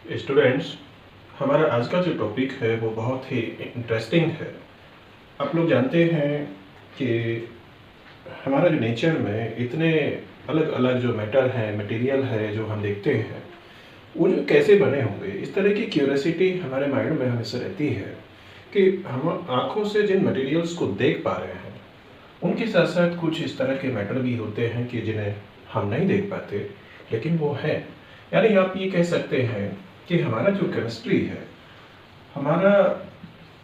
Students, हमारा आज का जो टॉपिक है वो बहुत ही इंटरेस्टिंग है। आप लोग जानते हैं कि हमारा जो नेचर में इतने अलग अलग जो मैटर है, मटेरियल है जो हम देखते हैं, वो जो कैसे बने होंगे, इस तरह की क्यूरियोसिटी हमारे माइंड में हमेशा रहती है कि हम आँखों से जिन मटेरियल्स को देख पा रहे हैं, उनके साथ साथ कुछ इस तरह के मैटर भी होते हैं कि जिन्हें हम नहीं देख पाते, लेकिन वो हैं। यानी आप ये कह सकते हैं कि हमारा जो केमिस्ट्री है, हमारा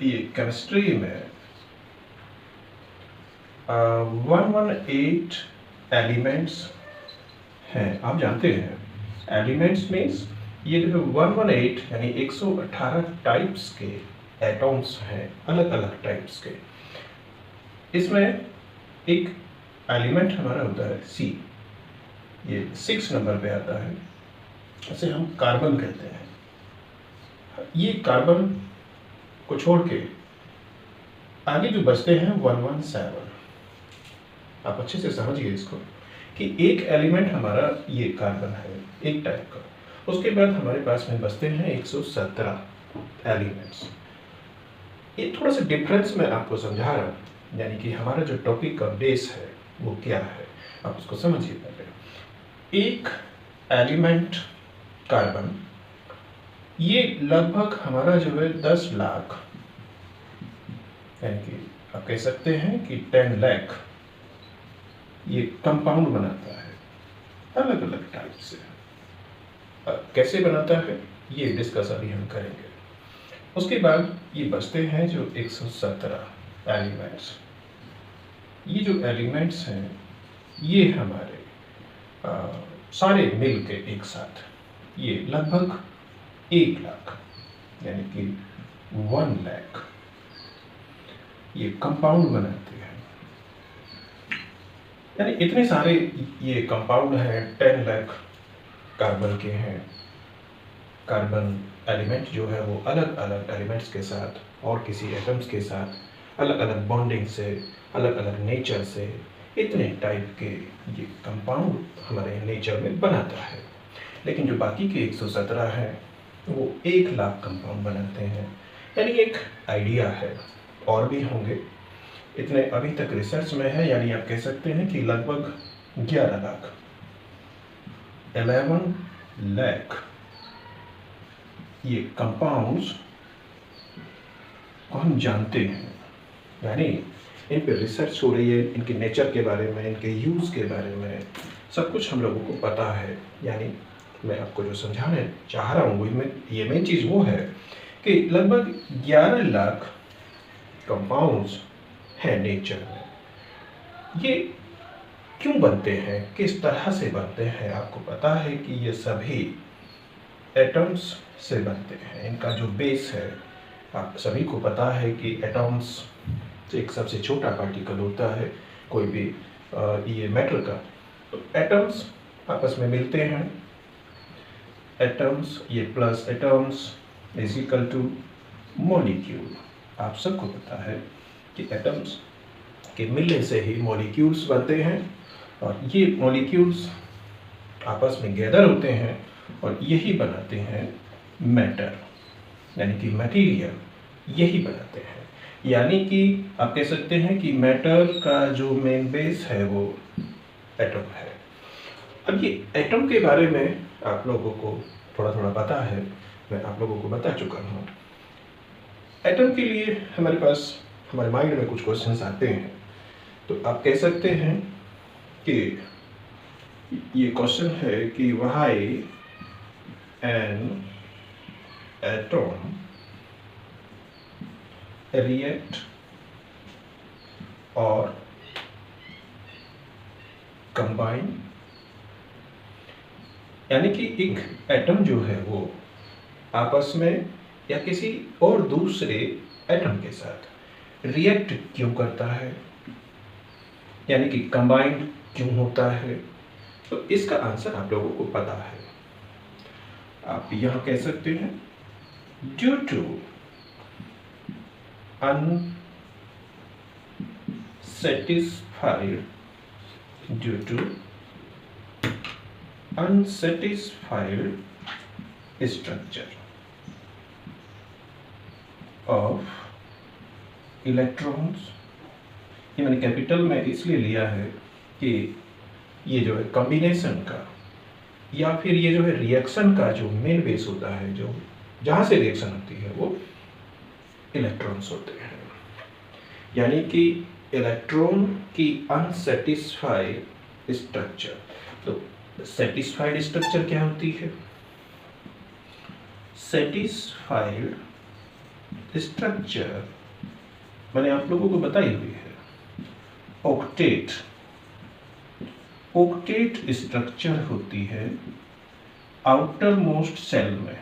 ये केमिस्ट्री में 118 एलिमेंट्स हैं। आप जानते हैं एलिमेंट्स मीन्स ये जो है 118 यानी 118 टाइप्स के एटॉम्स हैं, अलग अलग टाइप्स के। इसमें एक एलिमेंट हमारा होता है सी, ये 6 नंबर पे आता है, इसे हम कार्बन कहते हैं। ये कार्बन को छोड़ के आगे जो बचते हैं 117। आप अच्छे से समझिए इसको कि एक एलिमेंट हमारा ये कार्बन है, एक टाइप का। उसके बाद हमारे पास में बचते हैं 117 एलिमेंट्स। ये थोड़ा सा डिफरेंस मैं आपको समझा रहा हूँ, यानी कि हमारा जो टॉपिक का बेस है वो क्या है, आप उसको समझिए पहले। एक एलिमेंट कार्बन, ये लगभग हमारा जो है 10 लाख, यानी कि आप कह सकते हैं कि 10 लाख ये कंपाउंड बनाता है, अलग अलग टाइप से। कैसे बनाता है ये डिस्कस अभी हम करेंगे। उसके बाद ये बचते हैं जो 117 एलिमेंट्स। ये जो एलिमेंट्स हैं ये हमारे सारे मिल के एक साथ ये लगभग 1 लाख, यानी कि 1 लाख ये कंपाउंड बनाते हैं। यानी इतने सारे ये कंपाउंड हैं, 10 लाख कार्बन के हैं। कार्बन एलिमेंट जो है वो अलग अलग एलिमेंट्स के साथ और किसी एटम्स के साथ अलग अलग बॉन्डिंग से, अलग अलग नेचर से, इतने टाइप के ये कंपाउंड हमारे नेचर में बनाता है। लेकिन जो बाकी के 117 हैं वो 1 लाख कंपाउंड बनाते हैं। यानी एक आइडिया है, और भी होंगे, इतने अभी तक रिसर्च में है। यानी आप कह सकते हैं कि लगभग 11 लाख, 11 लाख ये कंपाउंड्स को हम जानते हैं। यानी इन पे रिसर्च हो रही है, इनके नेचर के बारे में, इनके यूज़ के बारे में सब कुछ हम लोगों को पता है। यानी मैं आपको जो समझाने चाह रहा हूँ ये मेन चीज़ वो है कि लगभग 11 लाख कंपाउंड्स हैं नेचर में। ये क्यों बनते हैं, किस तरह से बनते हैं? आपको पता है कि ये सभी एटम्स से बनते हैं। इनका जो बेस है, आप सभी को पता है कि एटम्स एक सबसे छोटा पार्टिकल होता है कोई भी ये मैटर का। तो एटम्स आपस में मिलते हैं, एटम्स ये plus atoms is equal two molecule. आप सबको पता है कि एटम्स के मिलने से ही मॉलिक्यूल्स बनते हैं, और ये मॉलिक्यूल्स आपस में गैदर होते हैं और यही बनाते हैं मैटर, यानी कि मटेरियल, यही बनाते हैं। यानी कि आप कह सकते हैं कि मैटर का जो मेन बेस है वो एटम है। अब ये एटम के बारे में आप लोगों को थोड़ा थोड़ा पता है, मैं आप लोगों को बता चुका हूँ। एटम के लिए हमारे पास, हमारे माइंड में कुछ क्वेश्चंस आते हैं। तो आप कह सकते हैं कि ये क्वेश्चन है कि व्हाई एन एटम रिएक्ट और कंबाइन। यानी कि एक एटम जो है वो आपस में या किसी और दूसरे एटम के साथ रिएक्ट क्यों करता है, यानी कि कंबाइंड क्यों होता है। तो इसका आंसर आप लोगों को पता है। आप यह कह सकते हैं due to unsatisfied structure of electrons। ये मैंने कैपिटल में इसलिए लिया है कि ये जो है कॉम्बिनेशन का या फिर ये जो है रिएक्शन का जो मेन बेस होता है, जो जहाँ से रिएक्शन होती है वो इलेक्ट्रॉन्स होते हैं। यानी कि इलेक्ट्रॉन की अनसेटिस्फाइड स्ट्रक्चर। तो सेटिस्फाइड स्ट्रक्चर क्या होती है? सेटिस्फाइड स्ट्रक्चर मैंने आप लोगों को बताई हुई है, ऑक्टेट। ऑक्टेट स्ट्रक्चर होती है आउटर मोस्ट सेल में।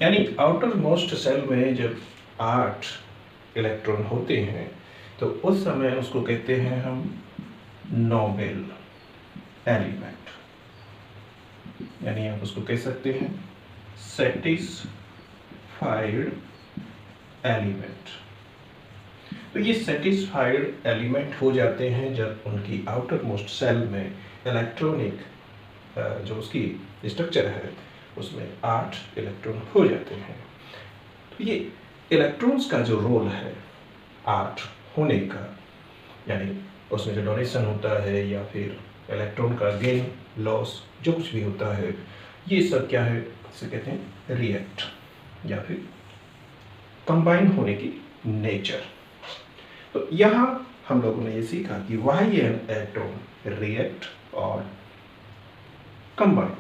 यानी आउटर मोस्ट सेल में जब 8 इलेक्ट्रॉन होते हैं तो उस समय उसको कहते हैं हम नोबेल एलिमेंट। यानी आप उसको कह सकते हैं सेटिस्फाइड एलिमेंट। तो ये सेटिस्फाइड एलिमेंट हो जाते हैं जब उनकी आउटर मोस्ट सेल में इलेक्ट्रॉनिक जो उसकी स्ट्रक्चर है उसमें 8 इलेक्ट्रॉन हो जाते हैं। तो ये इलेक्ट्रॉन्स का जो रोल है 8 होने का, यानी उसमें जो डोनेशन होता है या फिर इलेक्ट्रॉन का गेन लॉस जो कुछ भी होता है, ये सब क्या है, इसे कहते हैं रिएक्ट या फिर कंबाइन होने की नेचर। तो यहाँ हम लोगों ने ये सीखा कि व्हाई एन एटॉम रिएक्ट और कंबाइन।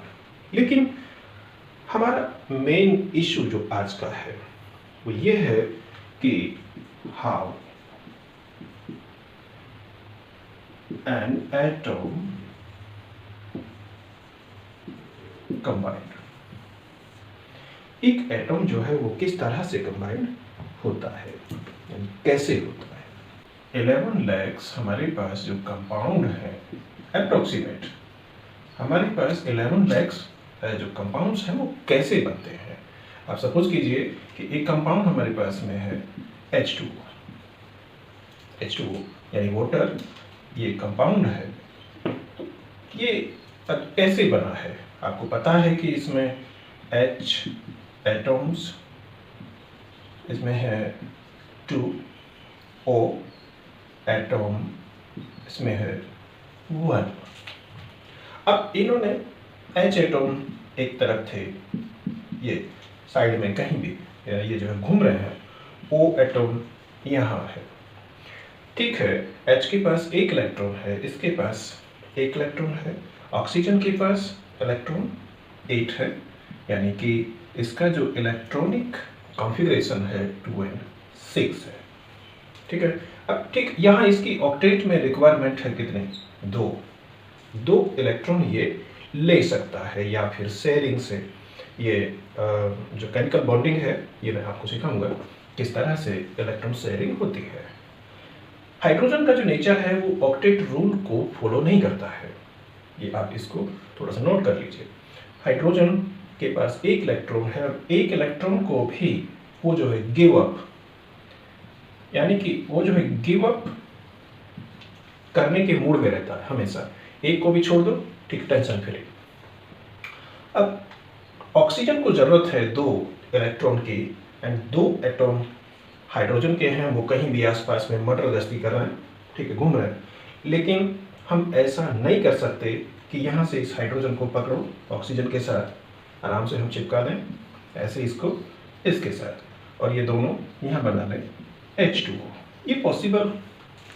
लेकिन हमारा मेन इशू जो आज का है वो ये है कि हाउ एन एटॉम कंबाइंड। एक एटॉम जो है वो किस तरह से कंबाइंड होता है, यानी कैसे होता है। 11 lakhs हमारे पास जो कंपाउंड है अप्रोक्सीमेट, हमारे पास 11 lakhs जो कंपाउंड्स हैं वो कैसे बनते हैं। आप सपोज कीजिए कि एक कंपाउंड हमारे पास में है H2O यानी वाटर, ये कंपाउंड है। तो ये कैसे बना है, आपको पता है कि इसमें H एटॉम्स, इसमें है 2O एटॉम, इसमें है 1। अब इन्होंने H एटॉम एक तरफ थे, ये साइड में कहीं भी ये जो है घूम रहे हैं, O एटॉम यहाँ है। ठीक है, H के पास एक इलेक्ट्रॉन है, इसके पास एक इलेक्ट्रॉन है, ऑक्सीजन के पास इलेक्ट्रॉन 8 है, यानी कि इसका जो इलेक्ट्रॉनिक कॉन्फ़िगरेशन है 2n6 है। ठीक है, अब ठीक यहाँ इसकी ऑक्टेट में रिक्वायरमेंट है कितने, 2 इलेक्ट्रॉन ये ले सकता है, या फिर शेयरिंग से ये जो केमिकल बॉन्डिंग है ये मैं आपको सिखाऊंगा किस तरह से इलेक्ट्रॉन शेयरिंग होती है। हाइड्रोजन का जो नेचर है वो ऑक्टेट रूल को फॉलो नहीं करता है, ये आप इसको थोड़ा सा नोट कर लीजिए। हाइड्रोजन के पास एक इलेक्ट्रॉन है और एक इलेक्ट्रॉन को भी वो जो है गिव अप, यानी कि वो जो है गिव अप करने के मूड में रहता है हमेशा, एक को भी छोड़ दो, ठीक, टेंशन फ्री। अब ऑक्सीजन को जरूरत है 2 इलेक्ट्रॉन की, एंड 2 एटॉम हाइड्रोजन के हैं, वो कहीं भी आसपास में मटर गश्ती कर रहे हैं, ठीक है, घूम रहे हैं। लेकिन हम ऐसा नहीं कर सकते कि यहाँ से इस हाइड्रोजन को पकड़ो, ऑक्सीजन के साथ आराम से हम चिपका दें, ऐसे इसको इसके साथ, और ये दोनों यहाँ बना लें H2O। ये पॉसिबल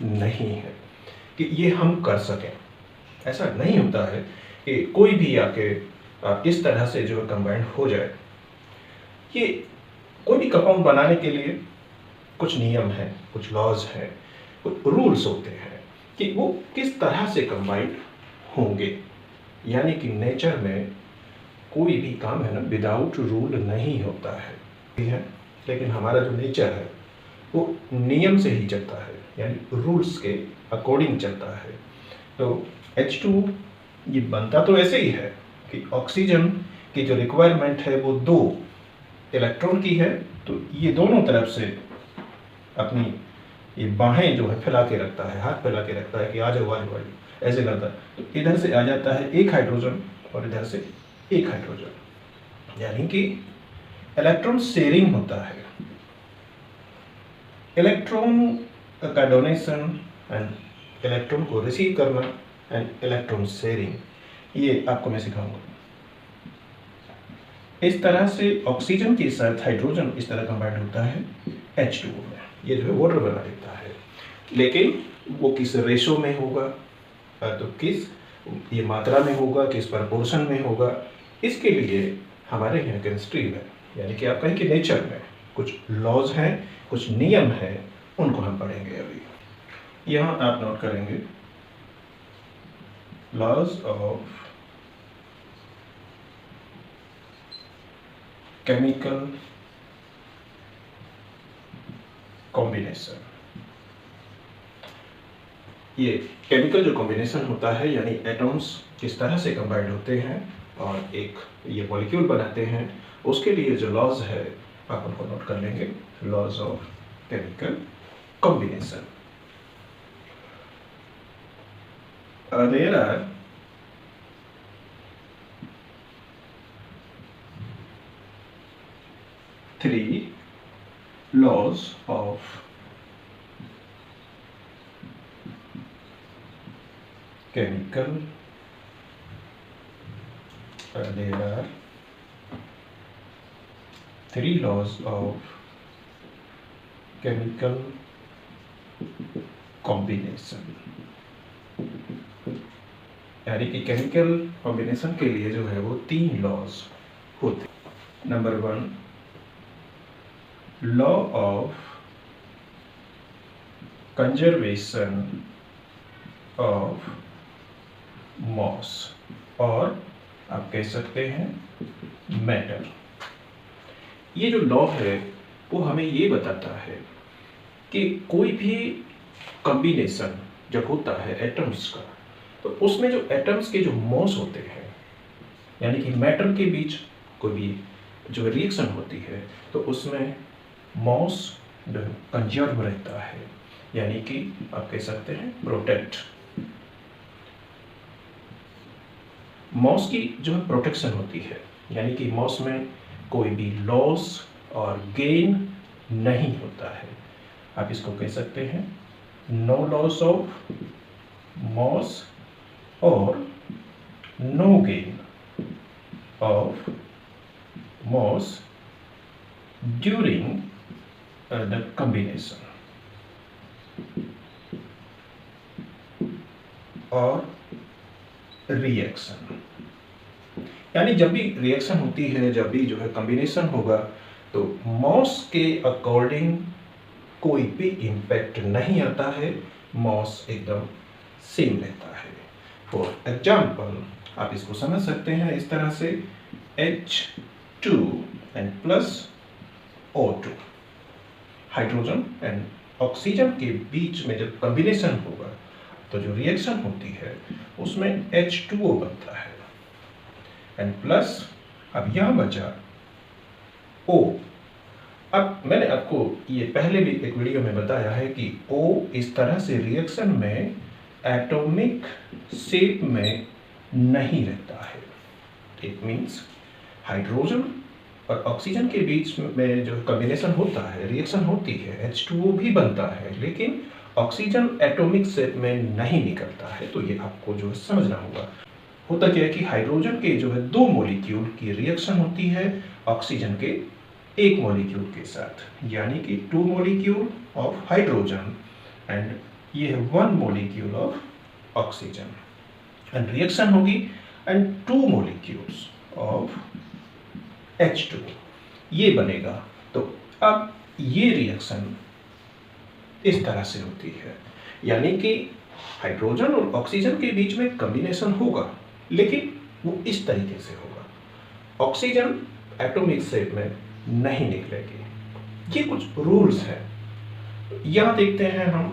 नहीं है कि ये हम कर सकें, ऐसा नहीं होता है कि कोई भी आके इस तरह से जो कंबाइंड हो जाए। ये कोई भी कंपाउंड बनाने के लिए कुछ नियम है, कुछ लॉज हैं, कुछ रूल्स होते हैं कि वो किस तरह से कंबाइंड होंगे। यानी कि नेचर में कोई भी काम है ना विदाउट रूल नहीं होता है, लेकिन हमारा जो नेचर है वो नियम से ही चलता है, यानी रूल्स के अकॉर्डिंग चलता है। तो H2 ये बनता तो ऐसे ही है कि ऑक्सीजन की जो रिक्वायरमेंट है वो 2 इलेक्ट्रॉन की है, तो ये दोनों तरफ से अपनी ये बाहें जो है फैला के रखता है, हाथ फैला के रखता है कि आ जाओ ऐसे करता है। तो इधर से आ जाता है एक हाइड्रोजन और इधर से एक हाइड्रोजन। यानी कि इलेक्ट्रॉन शेयरिंग होता है। इलेक्ट्रॉन का डोनेशन एंड इलेक्ट्रॉन को रिसीव करना एंड इलेक्ट्रॉन शेयरिंग, ये आपको मैं सिखाऊंगा। इस तरह से ऑक्सीजन के साथ हाइड्रोजन इस तरह कंबाइंड होता है H2O में, ये जो है वाटर बना देता है। लेकिन वो किस रेशो में होगा, तो किस ये मात्रा में होगा, किस प्रपोर्शन में होगा, इसके लिए हमारे यहाँ केमिस्ट्री में, यानी कि आप कहें कि नेचर में कुछ लॉज हैं, कुछ नियम हैं, उनको हम पढ़ेंगे अभी। यहाँ आप नोट करेंगे लॉज ऑफ केमिकल कॉम्बिनेशन। ये केमिकल जो कॉम्बिनेशन होता है, यानी एटम्स किस तरह से कंबाइंड होते हैं और एक ये मॉलिक्यूल बनाते हैं, उसके लिए जो लॉज है आप उनको नोट कर लेंगे। Laws of chemical combination. There are three laws of chemical. There are three laws of chemical combination. यानी कि केमिकल कॉम्बिनेशन के लिए जो है वो 3 लॉज होते हैं। Number 1, law of conservation of mass, और आप कह सकते हैं मैटर। ये जो लॉ है वो हमें ये बताता है कि कोई भी कॉम्बिनेशन जब होता है एटम्स का, तो उसमें जो एटम्स के जो मॉस होते हैं, यानी कि मैटर के बीच कोई भी जो रिएक्शन होती है, तो उसमें मॉस जो कंजर्व रहता है, यानी कि आप कह सकते हैं प्रोटेक्ट। मॉस की जो है प्रोटेक्शन होती है, यानी कि मॉस में कोई भी लॉस और गेन नहीं होता है। आप इसको कह सकते हैं नो लॉस ऑफ मॉस और no gain of mass during the combination और रिएक्शन। यानी जब भी रिएक्शन होती है, जब भी जो है कॉम्बिनेशन होगा, तो मॉस के अकॉर्डिंग कोई भी इम्पैक्ट नहीं आता है, मॉस एकदम सेम रहता है। फॉर एग्जाम्पल आप इसको समझ सकते हैं इस तरह से, H2 and plus O2, hydrogen and oxygen के बीच में जब कॉम्बिनेशन होगा तो जो रिएक्शन होती है उसमें H2O बनता है एंड प्लस, अब यहां बचा O। अब मैंने आपको ये पहले भी एक वीडियो में बताया है कि O इस तरह से रिएक्शन में एटॉमिक शेप में नहीं रहता है। इट मीन्स हाइड्रोजन और ऑक्सीजन के बीच में जो कॉम्बिनेशन होता है, रिएक्शन होती है, H2O भी बनता है, लेकिन ऑक्सीजन एटॉमिक शेप में नहीं निकलता है। तो ये आपको जो है समझना होगा। होता क्या है कि हाइड्रोजन के जो है 2 मॉलिक्यूल की रिएक्शन होती है ऑक्सीजन के 1 मॉलिक्यूल के साथ, यानी कि 2 मॉलिक्यूल ऑफ हाइड्रोजन एंड ये है 1 molecule of oxygen, and reaction होगी एंड 2 मॉलिक्यूल्स ऑफ H2, ये बनेगा। तो अब ये रिएक्शन इस तरह से होती है, यानी कि हाइड्रोजन और ऑक्सीजन के बीच में कॉम्बिनेशन होगा, लेकिन वो इस तरीके से होगा, ऑक्सीजन एटॉमिक शेप में नहीं निकलेगी। ये कुछ रूल्स हैं। यहाँ देखते हैं हम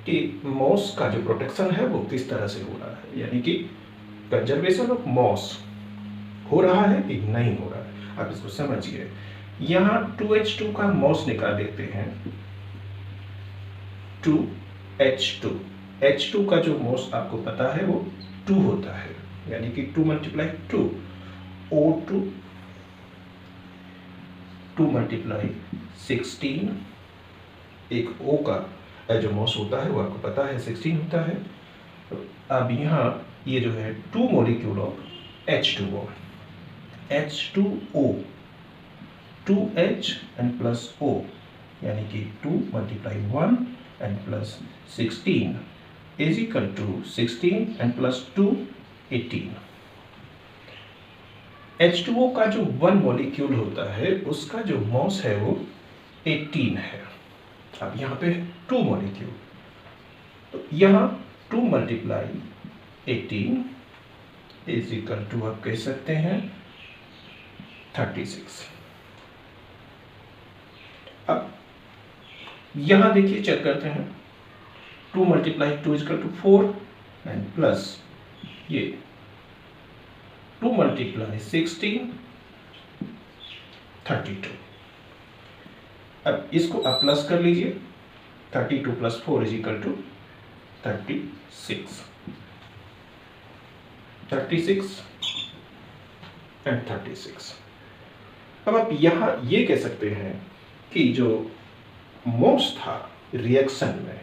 कि मॉस का जो प्रोटेक्शन है वो किस तरह से हो रहा है, यानी कि कंजर्वेशन ऑफ मॉस हो रहा है कि नहीं हो रहा है। आप इसको समझिए, यहाँ 2H2 का मॉस निकाल देते हैं, 2H2, H2 का जो मॉस आपको पता है वो 2 होता है, यानी कि 2 × 2, O2 2 मल्टीप्लाई 16, एक O का जो मॉस होता है वो आपको पता है 16 होता है। तो अब यहाँ ये जो है 2 molecule of H2O, H2O, 2H and plus O, यानी कि 2 multiply 1 and plus 16 is equal to 16 and plus 2 18। H2O का जो 1 मॉलिक्यूल होता है उसका जो मॉस है वो 18 है। अब यहाँ पे 2 मॉलिक्यूल, तो यहाँ 2 मल्टीप्लाई 18 इज इक्वल टू आप कह सकते हैं 36। अब यहाँ देखिए चेक करते हैं, 2 multiply 2 is equal to 4 and plus ये 2 मल्टीप्लाई 16 32। अब इसको आप प्लस कर लीजिए, 32 plus 4 is equal to 36, 36 and 36। अब आप यहाँ ये कह सकते हैं कि जो मॉस था रिएक्शन में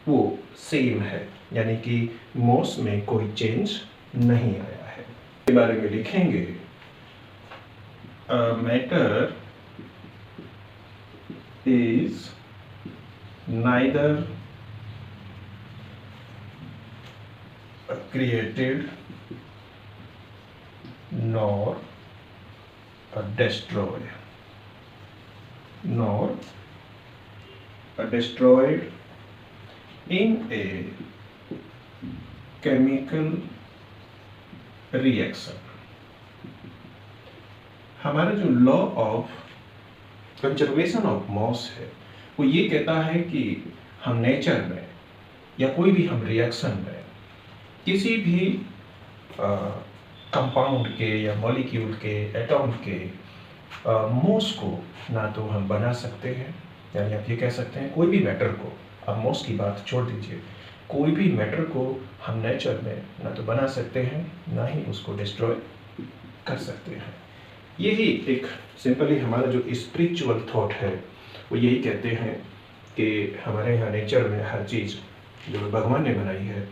वो सेम है, यानी कि मॉस में कोई चेंज नहीं आया है। के बारे में लिखेंगे, matter is neither created nor destroyed, nor destroyed in a chemical reaction। हमारा जो law of conservation of mass है वो ये कहता है कि हम नेचर में या कोई भी हम रिएक्शन में किसी भी कंपाउंड के या मॉलिक्यूल के, एटॉम के मॉस को ना तो हम बना सकते हैं, यानी आप ये कह सकते हैं कोई भी मैटर को, अब मॉस की बात छोड़ दीजिए, कोई भी मैटर को हम नेचर में ना तो बना सकते हैं ना ही उसको डिस्ट्रॉय कर सकते हैं। यही एक सिंपली हमारा जो स्पिरिचुअल थॉट है वो यही कहते हैं कि हमारे यहाँ नेचर में हर चीज़ जो भगवान ने बनाई है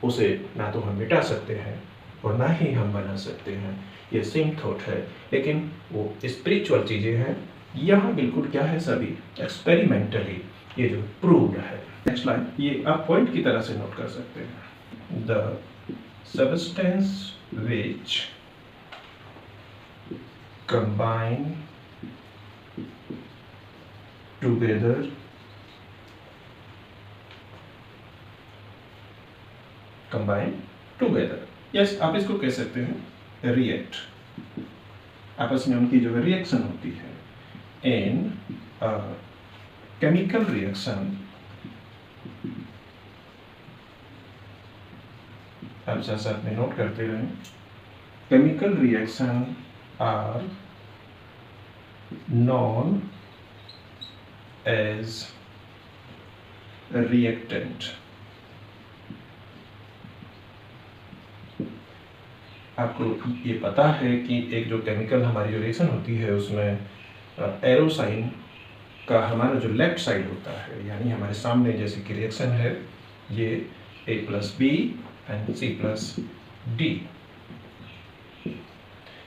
उसे ना तो हम मिटा सकते हैं और ना ही हम बना सकते हैं। ये सेम थॉट है, लेकिन वो स्पिरिचुअल चीज़ें हैं। यहाँ बिल्कुल क्या है, सभी एक्सपेरिमेंटली ये जो प्रूव्ड है। नेक्स्ट लाइन, ये आप पॉइंट की तरह से नोट कर सकते हैं। The substance which combine together yes, आप इसको कह सकते हैं रिएक्ट, आपस में उनकी जो रिएक्शन होती है इन केमिकल रिएक्शन। आप साथ साथ में नोट करते रहें, chemical reaction are known as reactant. आपको ये पता है कि एक जो केमिकल हमारी जो रिएक्शन होती है उसमें एरो साइन का हमारा जो लेफ्ट साइड होता है, यानी हमारे सामने जैसे कि रिएक्शन है ये A + B and C + D,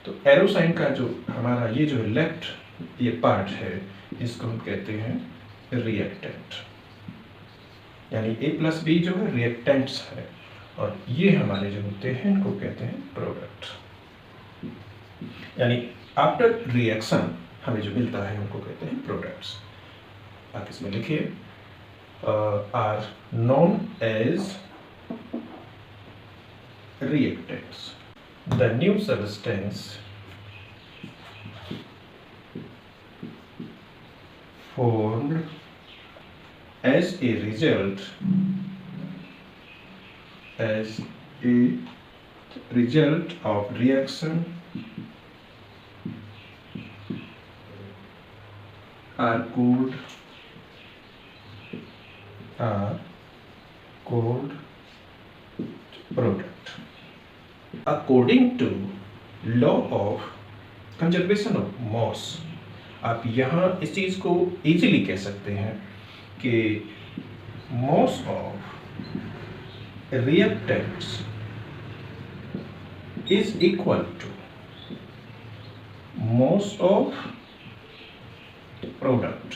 तो एरो साइन का जो हमारा ये जो लेफ्ट ये पार्ट है इसको हम कहते हैं रिएक्टेंट, यानी A + B जो है रिएक्टेंट्स है और ये हमारे जो होते हैं इनको कहते हैं प्रोडक्ट, यानी आफ्टर रिएक्शन हमें जो मिलता है उनको कहते हैं प्रोडक्ट्स। आप इसमें लिखिए are known as reactants. The new substance formed as a result of reaction are called product according to law of conservation of mass, आप यहाँ इस चीज़ को इजीली कह सकते हैं कि mass of reactants is equal to mass of product.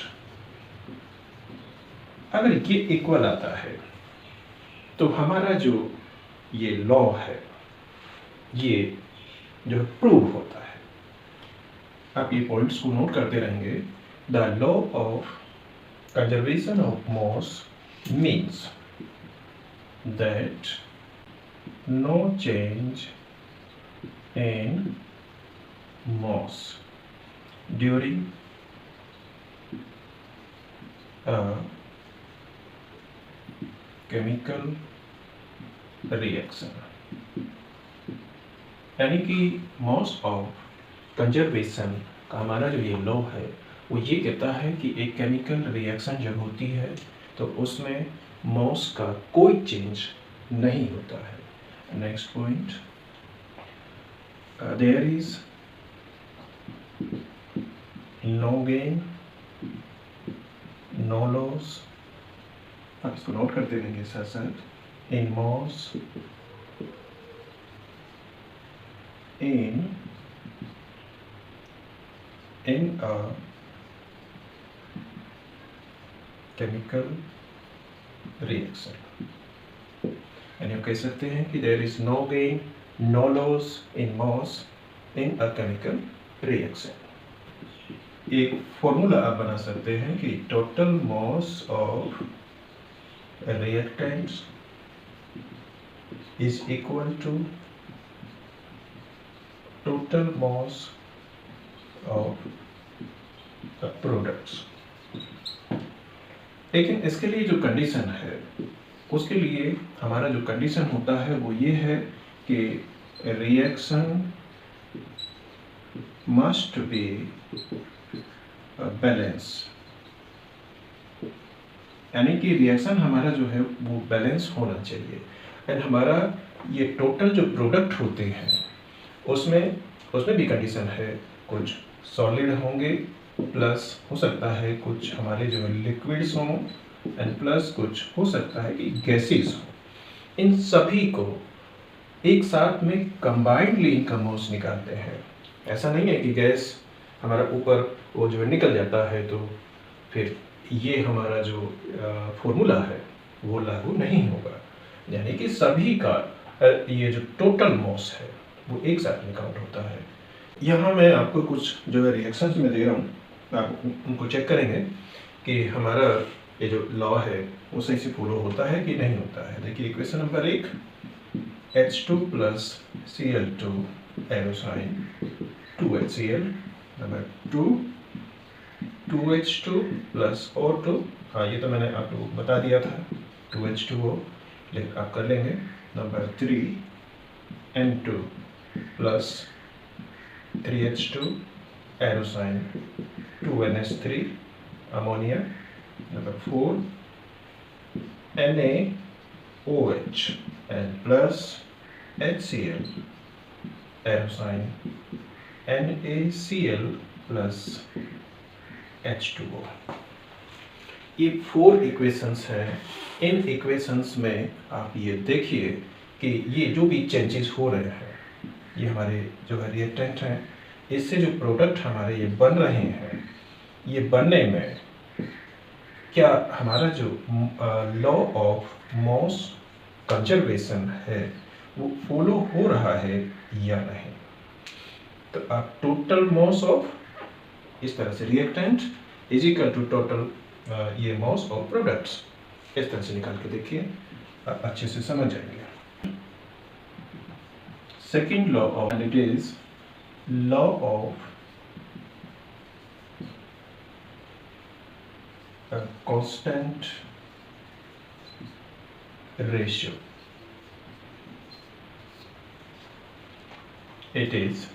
अगर ये इक्वल आता है तो हमारा जो ये लॉ है ये जो प्रूव होता है। आप ये पॉइंट्स को नोट करते रहेंगे। The law of conservation of mass means that no change in mass during a chemical reaction, यानी कि मॉस ऑफ कंजर्वेशन का हमारा जो ये लॉ है वो ये कहता है कि एक केमिकल रिएक्शन जब होती है तो उसमें मॉस का कोई चेंज नहीं होता है। Next point, there is no gain no loss. आप इसको नोट करते रहेंगे साथ साथ। In mass in a chemical reaction, यानी आप कह सकते हैं कि there is no gain no loss in mass in a chemical reaction। एक फॉर्मूला आप बना सकते हैं कि total mass of reactants is equal to total mass of the products। लेकिन इसके लिए जो कंडीशन है उसके लिए हमारा जो कंडीशन होता है वो ये है कि रिएक्शन मस्ट बी बैलेंस, यानी कि रिएक्शन हमारा जो है वो बैलेंस होना चाहिए। एंड हमारा ये टोटल जो प्रोडक्ट होते हैं उसमें भी कंडीशन है, कुछ सॉलिड होंगे प्लस हो सकता है कुछ हमारे जो लिक्विड्स हों एंड प्लस कुछ हो सकता है कि गैसेस हों। इन सभी को एक साथ में कंबाइंडली इनका मॉस निकालते हैं। ऐसा नहीं है कि गैस हमारा ऊपर वो जो निकल जाता है तो फिर ये हमारा जो फॉर्मूला है वो लागू नहीं होगा, यानी कि सभी का ये जो टोटल मॉस है वो एक साथ में काउंट होता है। यहाँ मैं आपको कुछ जो है रिएक्शंस में दे रहा हूँ, आप उनको चेक करेंगे कि हमारा ये जो लॉ है वो सही से फॉलो होता है कि नहीं होता है। देखिए equation number 1, H2 plus Cl2 arrow sign 2HCl, number 2 2H2 plus O2, हाँ ये तो मैंने आपको बता दिया था 2H2O, लेकिन आप कर लेंगे। Number 3 N2 plus 3H2 arrow sign 2NH3 ammonia, number 4 NaOH and plus HCl arrow sign NaCl plus H2O। ये 4 इक्वेशंस हैं। इन इक्वेशंस में आप ये देखिए कि ये जो भी चेंजेस हो रहे हैं ये हमारे जो है रिएक्टेंट हैं, इससे जो प्रोडक्ट हमारे ये बन रहे हैं, ये बनने में क्या हमारा जो लॉ ऑफ मॉस कंजर्वेशन है वो फॉलो हो रहा है या नहीं। तो आप टोटल मॉस ऑफ इस तरह से reactant is equal to total ये मॉस ऑफ प्रोडक्ट्स इस तरह से निकाल के देखिए, आप अच्छे से समझ जाएंगे। Second law of, and it is law of constant ratio। It is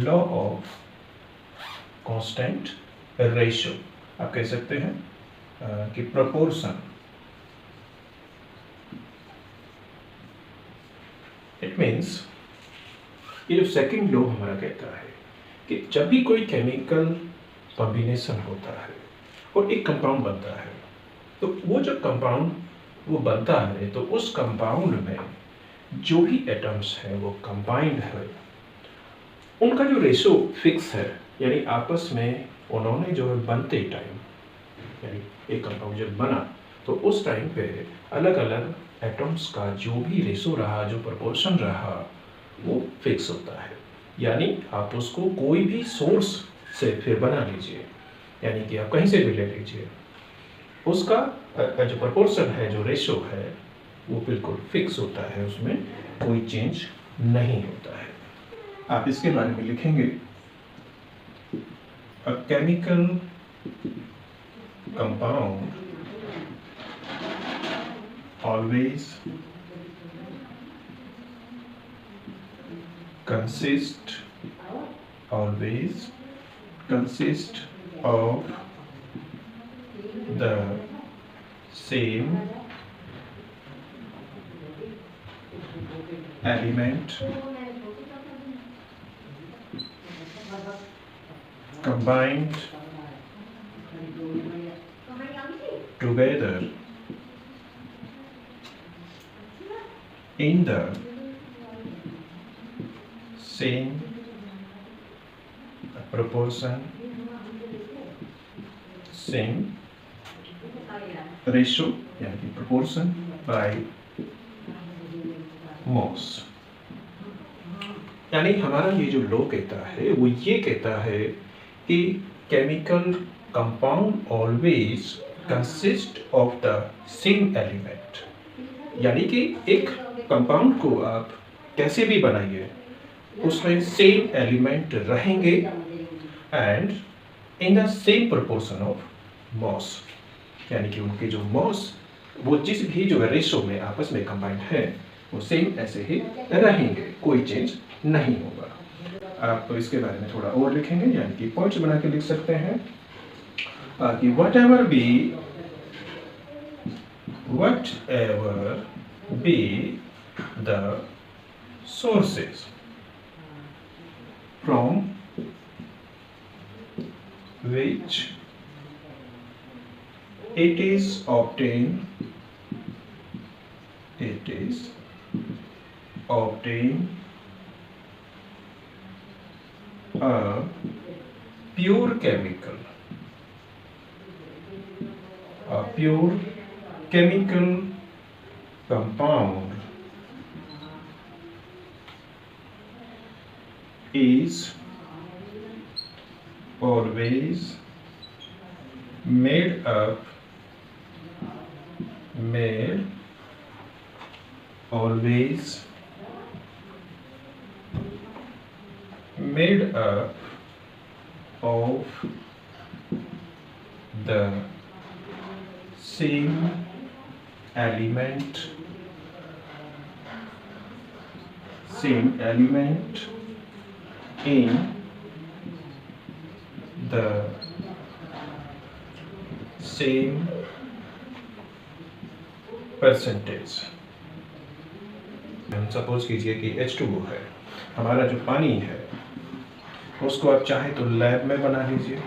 law of constant ratio। आप कह सकते हैं कि proportion। It means ये जो सेकेंड लॉ हमारा कहता है कि जब भी कोई केमिकल कॉम्बिनेशन होता है और एक कंपाउंड बनता है, तो वो जो कंपाउंड वो बनता है तो उस कंपाउंड में जो भी एटम्स हैं वो कंबाइंड है, उनका जो रेशो फिक्स है, यानी आपस में उन्होंने जो है बनते टाइम, यानी एक कंपाउंड जब बना तो उस टाइम पे अलग अलग एटम्स का जो भी रेशो रहा, जो प्रोपोर्शन रहा, वो फिक्स होता है। यानी आप उसको कोई भी सोर्स से फिर बना लीजिए, यानी कि आप कहीं से भी ले लीजिए, उसका जो प्रोपोर्शन है, जो रेशो है, वो बिल्कुल फिक्स होता है, उसमें कोई चेंज नहीं होता है। आप इसके बारे में लिखेंगे, a chemical compound always consist of the same element combined together in the same proportion, same ratio, यानी कि proportion by mass। यानी हमारा ये जो लॉ कहता है वो ये कहता है कि chemical compound always consist of the same element, यानी कि एक कंपाउंड को आप कैसे भी बनाइए, उसमें सेम एलिमेंट रहेंगे and in the same proportion of mass, यानी कि उनके जो मॉस वो जिस भी जो रेशो में आपस में कंबाइंड है वो सेम ऐसे ही रहेंगे, कोई चेंज नहीं होगा। आप तो इसके बारे में थोड़ा और लिखेंगे, यानी कि पॉइंट्स बना के लिख सकते हैं कि whatever be the sources from which it is obtained a pure chemical compound is always made up of the same element in the same percentage। Suppose कीजिए कि H2O है, हमारा जो पानी है उसको आप चाहें तो लैब में बना लीजिए,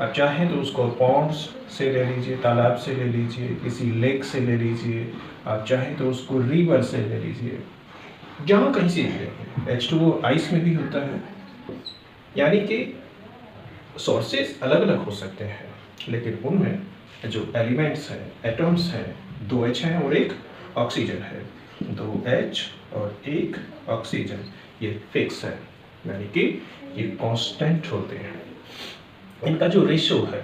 आप चाहें तो उसको पॉन्ड्स से ले लीजिए, तालाब से ले लीजिए, किसी लेक से ले लीजिए, आप चाहें तो उसको रिवर से ले लीजिए, जहाँ कहीं से ले। H2O आइस में भी होता है, यानी कि सोर्सेस अलग अलग हो सकते हैं, लेकिन उनमें जो एलिमेंट्स हैं, एटम्स हैं, 2 H हैं और 1 ऑक्सीजन है, 2 H और 1 ऑक्सीजन, ये फिक्स है, यानी कि ये कांस्टेंट होते हैं। इनका जो रेशो है,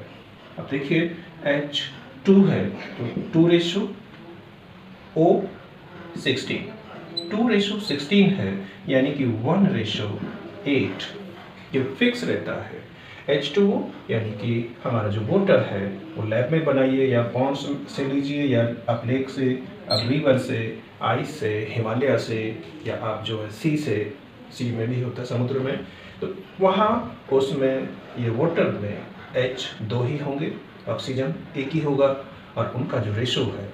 अब देखिए H2 है तो 2 रेशो O16, 2 रेशो 16 है, यानी कि 1 रेशो 8, ये फिक्स रहता है। H2O यानी कि हमारा जो वाटर है वो लैब में बनाइए या पॉन्ड्स से लीजिए, या आप लेक से, आप रिवर से, आइस से, हिमालय से, या आप जो है सी में भी होता है, समुद्र में, तो वहाँ उसमें ये वाटर में H2 ही होंगे, ऑक्सीजन 1 ही होगा, और उनका जो रेशो है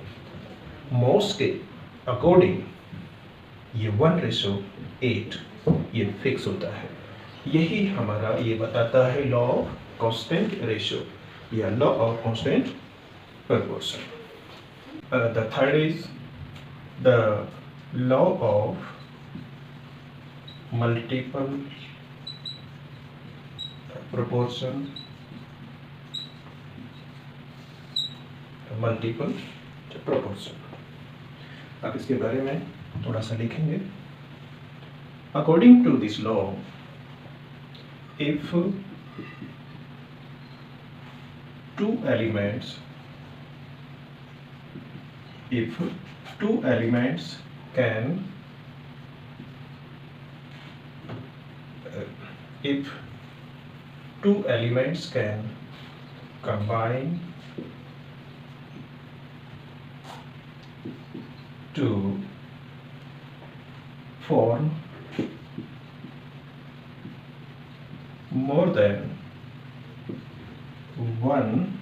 मॉस के अकॉर्डिंग ये 1:8 ये फिक्स होता है। यही हमारा ये बताता है लॉ ऑफ कांस्टेंट रेशियो या law of constant proportion. The third is the law of multiple proportion. Multiple proportion. अब इसके बारे में थोड़ा सा लिखेंगे. According to this law, if two elements can if two elements can combine to form more than one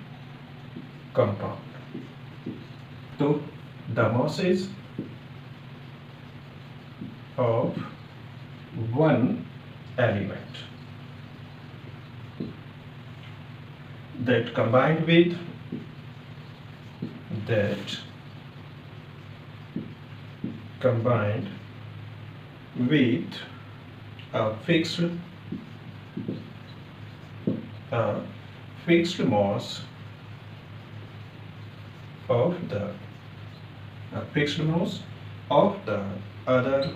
compound, तो the masses of one element that combined with a fixed mass of the other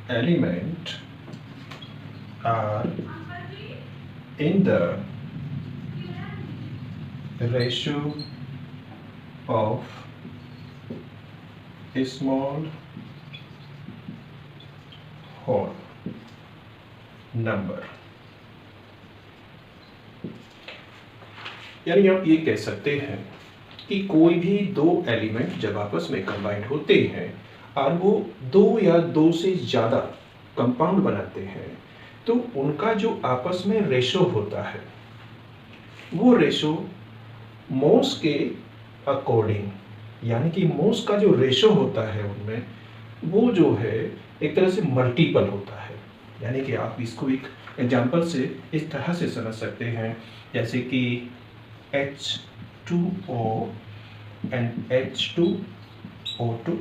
element are in the ratio of a small whole number. यानी आप ये कह सकते हैं कि कोई भी दो एलिमेंट जब आपस में कंबाइंड होते हैं और वो दो या दो से ज़्यादा कंपाउंड बनाते हैं, तो उनका जो आपस में रेशो होता है वो रेशो मोस के अकॉर्डिंग, यानी कि मोस का जो रेशो होता है उनमें वो जो है एक तरह से मल्टीपल होता है। यानी कि आप इसको एक एग्जांपल से इस तरह से समझ सकते हैं, जैसे कि H2O and H2O2,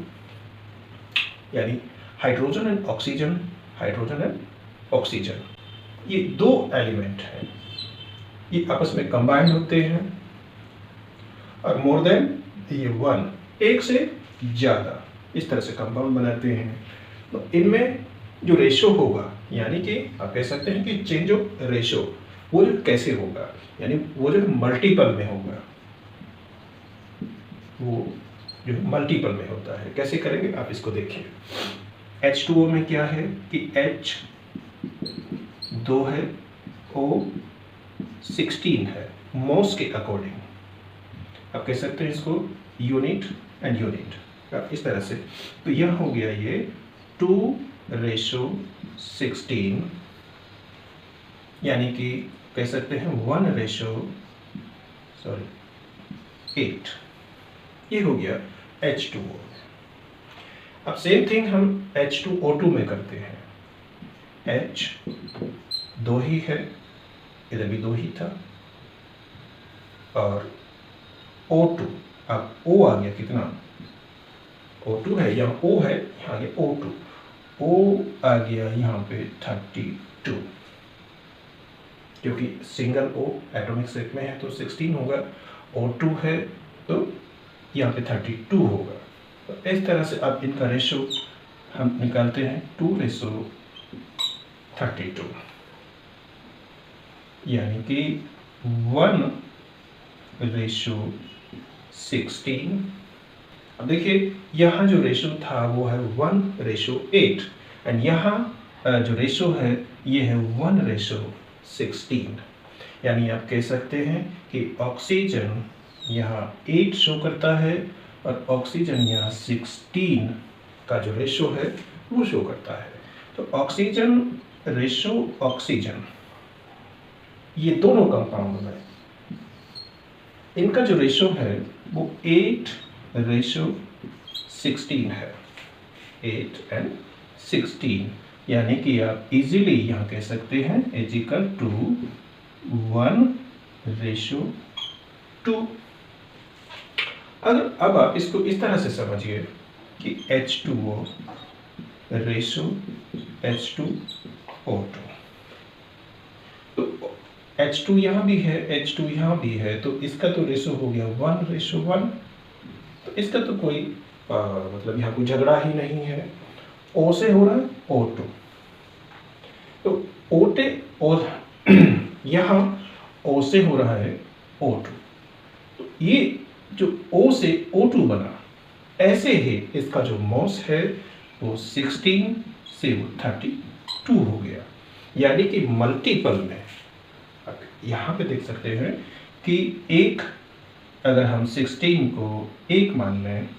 यानी हाइड्रोजन एंड ऑक्सीजन, ये दो एलिमेंट हैं, ये आपस में कंबाइंड होते हैं और मोर देन ये वन, एक से ज़्यादा इस तरह से कंपाउंड बनाते हैं। तो इनमें जो रेशो होगा, यानी कि आप कह सकते हैं कि चेंज ऑफ रेशो वो जो कैसे होगा, यानी वो जो मल्टीपल में होगा, वो जो मल्टीपल में होता है। कैसे करेंगे आप इसको देखिए। H2O में क्या है कि H 2 है, O 16 है, मोस के अकॉर्डिंग आप कह सकते हैं इसको यूनिट एंड यूनिट इस तरह से। तो यह हो गया ये 2:16, यानी कि कह सकते हैं 1:8, ये हो गया H2O। अब सेम थिंग हम H2O2 में करते हैं। H 2 ही है, इधर भी 2 ही था, और O2, अब O आ गया कितना, O2 है, यहाँ O है, यहाँ गया O2, O आ गया यहाँ पे 32, क्योंकि सिंगल O एटॉमिक शेप में है तो 16 होगा, O2 है तो यहाँ पे 32 होगा। तो इस तरह से अब इनका रेशो हम निकालते हैं 2:32, यानी कि 1:16। अब देखिए यहाँ जो रेशो था वो है 1:8 एंड यहाँ जो रेशो है ये है 1:16, यानी आप कह सकते हैं कि ऑक्सीजन यहाँ 8 शो करता है और ऑक्सीजन यहाँ 16 का जो रेशो है वो शो करता है। तो ऑक्सीजन रेशो ऑक्सीजन, ये दोनों कंपाउंड में इनका जो रेशो है वो 8:16 है, 8 एंड 16, यानी कि आप इजीली यहाँ कह सकते हैं इज इक्वल टू 1:2। अगर अब आप इसको इस तरह से समझिए कि H2O रेशो H2O2, तो H2 यहाँ भी है, H2 यहाँ भी है, तो इसका तो रेशो हो गया 1:1, तो इसका तो कोई मतलब यहाँ कोई झगड़ा ही नहीं है। O से हो रहा है O2, तो ओटे और यहाँ O से हो रहा है O2, तो ये जो O से O2 बना, ऐसे ही इसका जो मॉस है वो 16 से वो 32 हो गया, यानी कि मल्टीपल में। अब यहाँ पे देख सकते हैं कि एक, अगर हम 16 को 1 मान लें,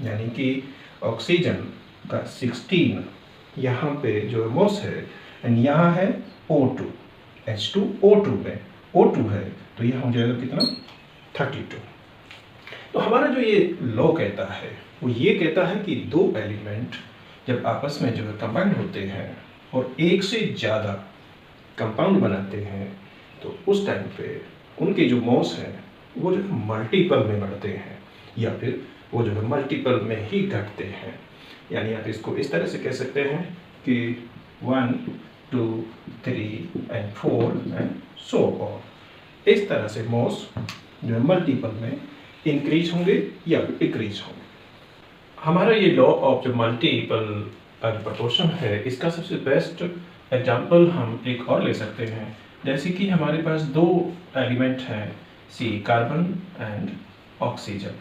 यानी कि ऑक्सीजन का 16 यहाँ पे जो मॉस है, एंड यहाँ है O2, H2O2 में O2 है, तो यहाँ हो जाएगा कितना 32। तो हमारा जो ये लॉ कहता है वो ये कहता है कि दो एलिमेंट जब आपस में जो है कंबाइंड होते हैं और एक से ज़्यादा कंपाउंड बनाते हैं, तो उस टाइम पे उनके जो मॉस हैं वो जो है मल्टीपल में बढ़ते हैं, या फिर वो जो है मल्टीपल में ही घटते हैं। यानी आप इसको इस तरह से कह सकते हैं कि 1, 2, 3 एंड 4 एंड सो ऑन, इस तरह से मॉस जो है मल्टीपल में इंक्रीज होंगे या डिक्रीज होंगे। हमारा ये लॉ ऑफ जो मल्टीपल प्रोपोर्शन है, इसका सबसे बेस्ट एग्जांपल हम एक और ले सकते हैं। जैसे कि हमारे पास दो एलिमेंट हैं, C carbon and oxygen.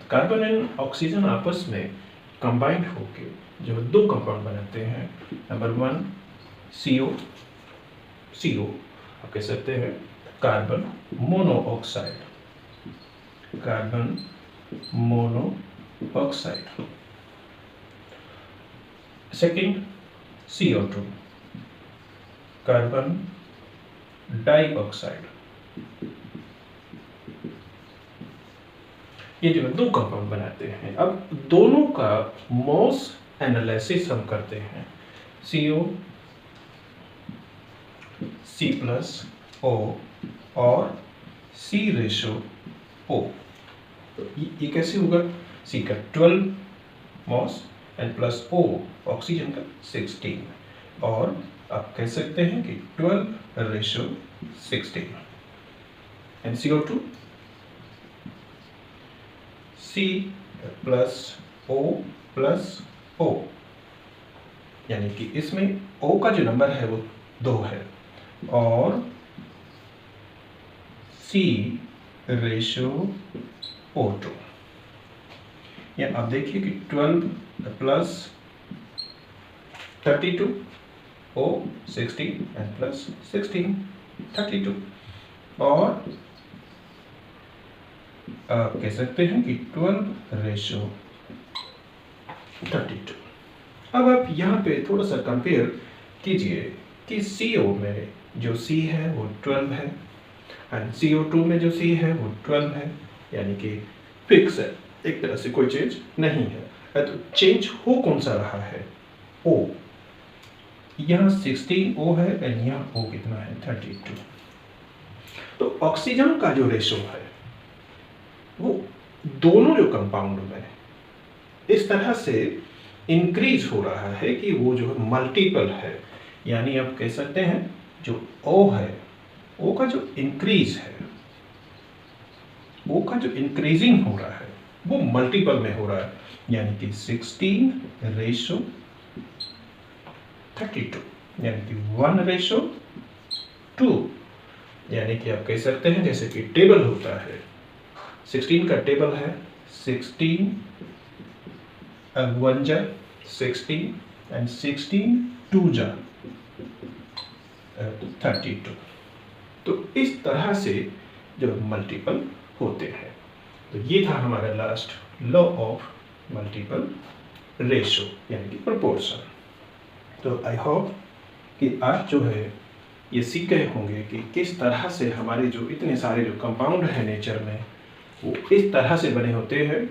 Carbon and oxygen आपस में कंबाइंड होके जो दो कंपाउंड बनाते हैं। नंबर 1 CO आप कह सकते हैं carbon monoxide, carbon monoxide. Second CO2 carbon dioxide. ये जो दो कंपाउंड बनाते हैं। अब दोनों का मॉस एनालिसिस हम करते हैं। CO C+O और C:O। तो ये कैसे होगा? C का 12 mass and plus O oxygen का 16, और आप कह सकते हैं कि 12:16। एंड CO2 C+O+O, यानी कि इसमें O का जो नंबर है वो 2 है, और C:O2। या आप देखिए कि 12 प्लस 32, O 16 एंड प्लस 16 32, और आप कह सकते हैं कि 12:32। अब आप यहाँ पे थोड़ा सा कंपेयर कीजिए कि CO में जो C है वो 12 है, एंड CO2 में जो C है वो 12 है, यानी कि फिक्स है, एक तरह से कोई चेंज नहीं है। तो चेंज हो कौन सा रहा है? O। यहाँ 16 O है एंड यहाँ O कितना है? 32। तो ऑक्सीजन का जो रेशो है वो दोनों जो कंपाउंड में इस तरह से इंक्रीज हो रहा है कि वो जो है मल्टीपल है। यानी आप कह सकते हैं जो O है, O का जो इंक्रीज है, O का जो इंक्रीजिंग हो रहा है वो मल्टीपल में हो रहा है, यानी कि 16:32, यानी कि 1:2। यानी कि आप कह सकते हैं जैसे कि टेबल होता है, 16 का टेबल है 16 1 जा 16 एंड 16 2 जा 32। तो इस तरह से जो मल्टीपल होते हैं। तो ये था हमारा last law of multiple ratio, यानी कि प्रोपोर्शन। तो आई होप कि आप जो है ये सीख गए होंगे कि किस तरह से हमारे जो इतने सारे जो कंपाउंड हैं नेचर में वो इस तरह से बने होते हैं।